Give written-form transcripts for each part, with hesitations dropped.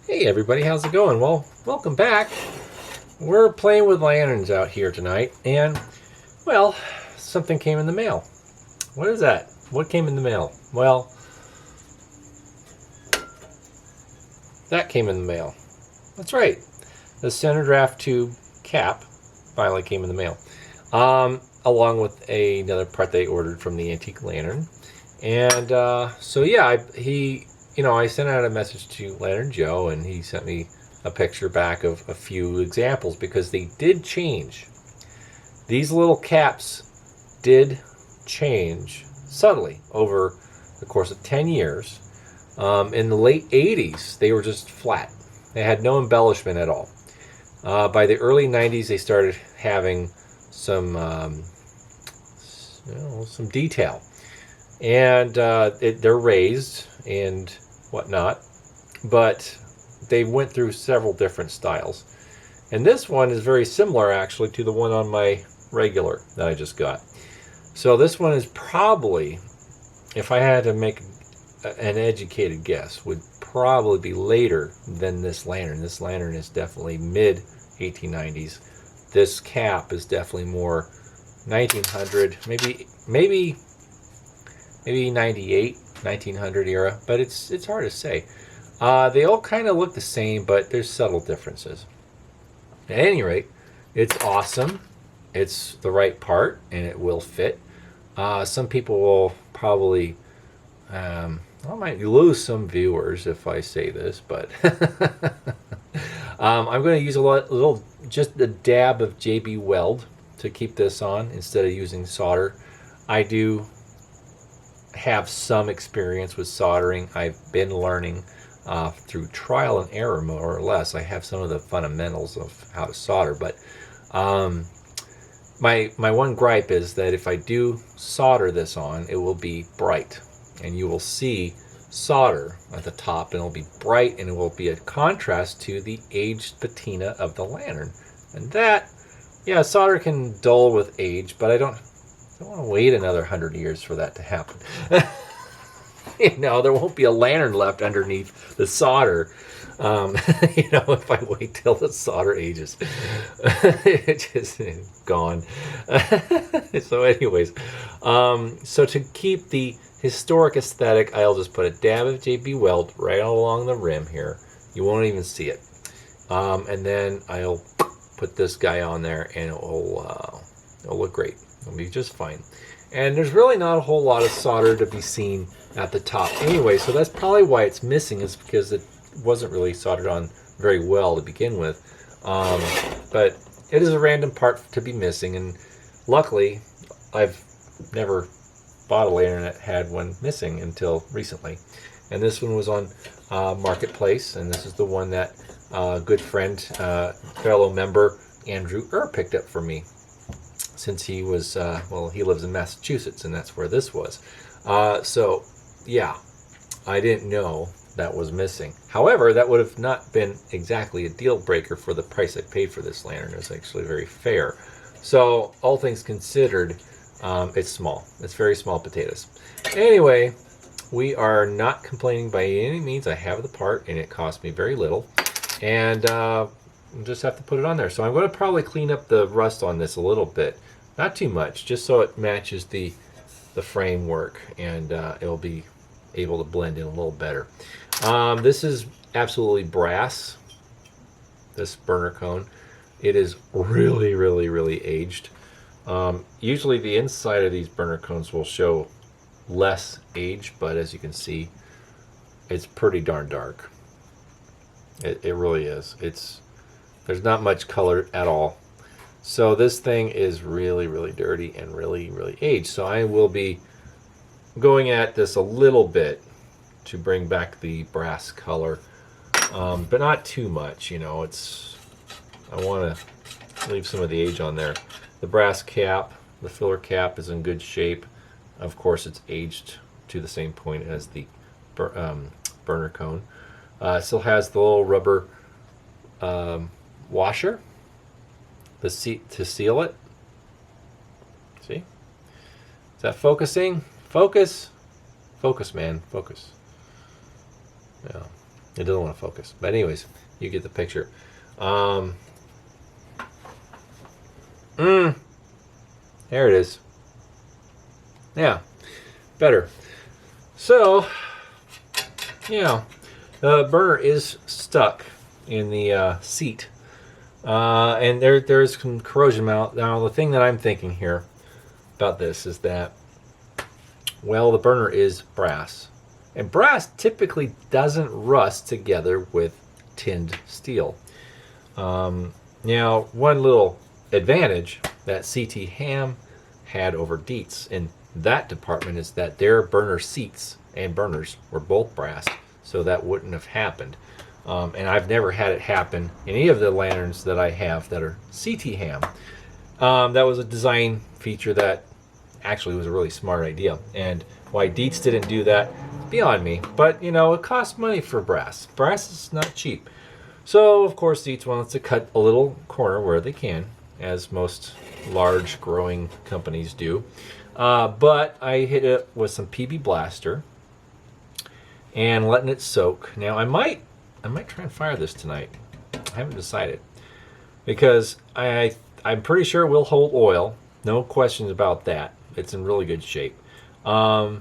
Hey everybody, how's it going? Well, welcome back. We're playing with lanterns out here tonight, and well, something came in the mail. What is that? What came in the mail? Well, that came in the mail. That's right. The center draft tube cap finally came in the mail, along with another part they ordered from the antique lantern. And so yeah, I sent out a message to Lantern Joe, and he sent me a picture back of a few examples because they did change. These little caps did change subtly over the course of 10 years. In the late 80s, they were just flat. They had no embellishment at all. By the early 90s, they started having some, some detail, and they're raised and whatnot, but they went through several different styles. And this one is very similar actually to the one on my regular that I just got. So this one is probably, if I had to make an educated guess, would probably be later than this lantern. This lantern is definitely mid 1890s. This cap is definitely more 1900, maybe 98, 1900 era, but it's hard to say. They all kind of look the same, but there's subtle differences. At any rate, it's awesome. It's the right part, and it will fit. Some people will probably, I might lose some viewers if I say this, but I'm going to use just a dab of JB Weld to keep this on instead of using solder. I do have some experience with soldering. I've been learning through trial and error, more or less. I have some of the fundamentals of how to solder, but my one gripe is that if I do solder this on, it will be bright, and you will see solder at the top, and it'll be bright, and it will be a contrast to the aged patina of the lantern. And that, yeah, solder can dull with age, but I don't want to wait another 100 years for that to happen. There won't be a lantern left underneath the solder. If I wait till the solder ages, it's just gone. So, anyways, so to keep the historic aesthetic, I'll just put a dab of JB Weld right along the rim here. You won't even see it. And then I'll put this guy on there, and it'll look great. It'll be just fine. And there's really not a whole lot of solder to be seen at the top anyway, so that's probably why it's missing, is because it wasn't really soldered on very well to begin with. But it is a random part to be missing, and luckily I've never bought a lantern that had one missing until recently. And this one was on Marketplace, and this is the one that good friend, fellow member Andrew picked up for me, since he was, he lives in Massachusetts, and that's where this was. So, yeah, I didn't know that was missing. However, that would have not been exactly a deal breaker for the price I paid for this lantern. It was actually very fair. So, all things considered, it's small. It's very small potatoes. Anyway, we are not complaining by any means. I have the part, and it cost me very little. And just have to put it on there. So I'm going to probably clean up the rust on this a little bit. Not too much, just so it matches the framework, and it'll be able to blend in a little better. This is absolutely brass, this burner cone. It is really, really, really aged. Usually the inside of these burner cones will show less age, but as you can see, it's pretty darn dark. It really is. There's not much color at all. So this thing is really, really dirty and really, really aged. So I will be going at this a little bit to bring back the brass color, but not too much. I want to leave some of the age on there. The brass cap, the filler cap, is in good shape. Of course, it's aged to the same point as the burner cone. It still has the little rubber washer to seal it. See? Is that focusing? Focus, man, focus. Yeah, It doesn't want to focus. But anyways, you get the picture. There it is. Yeah, better. So, yeah, the burner is stuck in the seat. And there's some corrosion out. Now, the thing that I'm thinking here about this is that, well, the burner is brass. And brass typically doesn't rust together with tinned steel. Now, one little advantage that CT Ham had over Dietz in that department is that their burner seats and burners were both brass, so that wouldn't have happened. And I've never had it happen in any of the lanterns that I have that are CT Ham. That was a design feature that actually was a really smart idea. And why Dietz didn't do that, beyond me. But, you know, it costs money for brass. Brass is not cheap. So, of course, Dietz wants to cut a little corner where they can, as most large growing companies do. But I hit it with some PB Blaster and letting it soak. Now, I might try and fire this tonight. I haven't decided. Because I'm pretty sure it will hold oil. No questions about that. It's in really good shape. Now,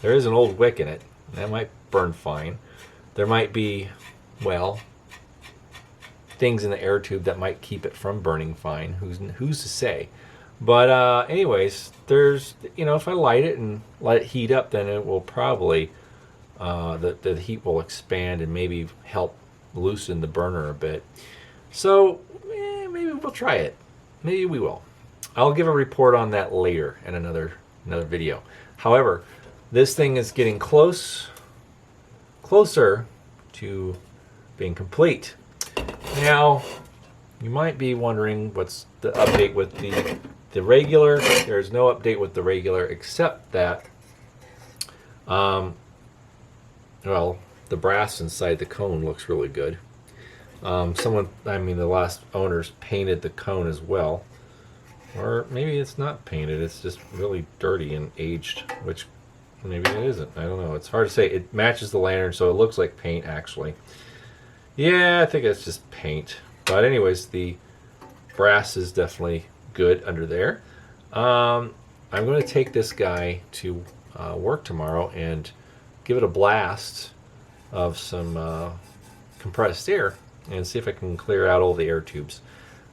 there is an old wick in it. That might burn fine. There might be, well, things in the air tube that might keep it from burning fine. Who's to say? But anyways, there's, you know, if I light it and let it heat up, then it will probably, the heat will expand and maybe help loosen the burner a bit. So maybe we'll try it. Maybe we will. I'll give a report on that later in another video. However, this thing is getting closer to being complete. Now, you might be wondering what's the update with the regular. There's no update with the regular except that, well, the brass inside the cone looks really good. The last owners painted the cone as well. Or maybe it's not painted, it's just really dirty and aged, which maybe it isn't. I don't know. It's hard to say. It matches the lantern, so it looks like paint, actually. Yeah, I think it's just paint. But anyways, the brass is definitely good under there. I'm going to take this guy to work tomorrow and give it a blast of some compressed air and see if I can clear out all the air tubes.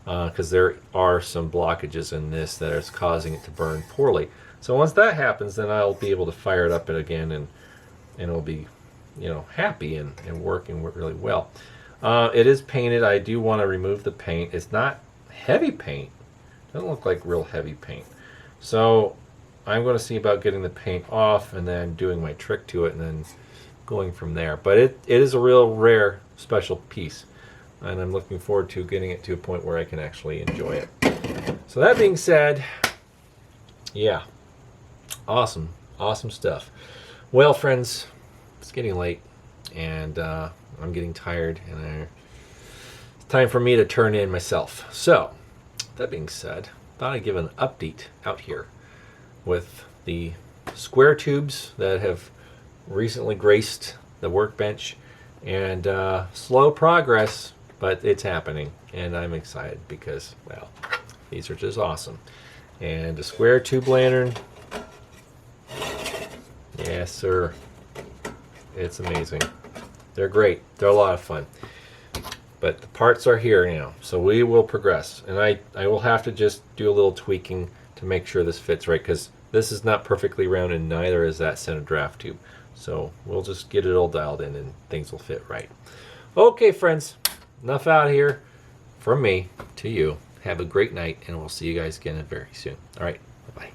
Because there are some blockages in this that is causing it to burn poorly. So once that happens, then I'll be able to fire it up again, and it'll be, you know, happy and working really well. It is painted. I do want to remove the paint. It's not heavy paint. It doesn't look like real heavy paint. So I'm going to see about getting the paint off and then doing my trick to it and then going from there. But it is a real rare special piece. And I'm looking forward to getting it to a point where I can actually enjoy it. So that being said, yeah, awesome stuff. Well, friends, it's getting late, and I'm getting tired, and it's time for me to turn in myself. So, that being said, thought I'd give an update out here with the square tubes that have recently graced the workbench, and slow progress. But it's happening, and I'm excited because, well, these are just awesome. And a square tube lantern, yes, sir. It's amazing. They're great. They're a lot of fun. But the parts are here now, so we will progress. And I will have to just do a little tweaking to make sure this fits right, because this is not perfectly round, and neither is that center draft tube. So we'll just get it all dialed in, and things will fit right. Okay, friends. Enough out here from me to you. Have a great night, and we'll see you guys again very soon. All right, bye-bye.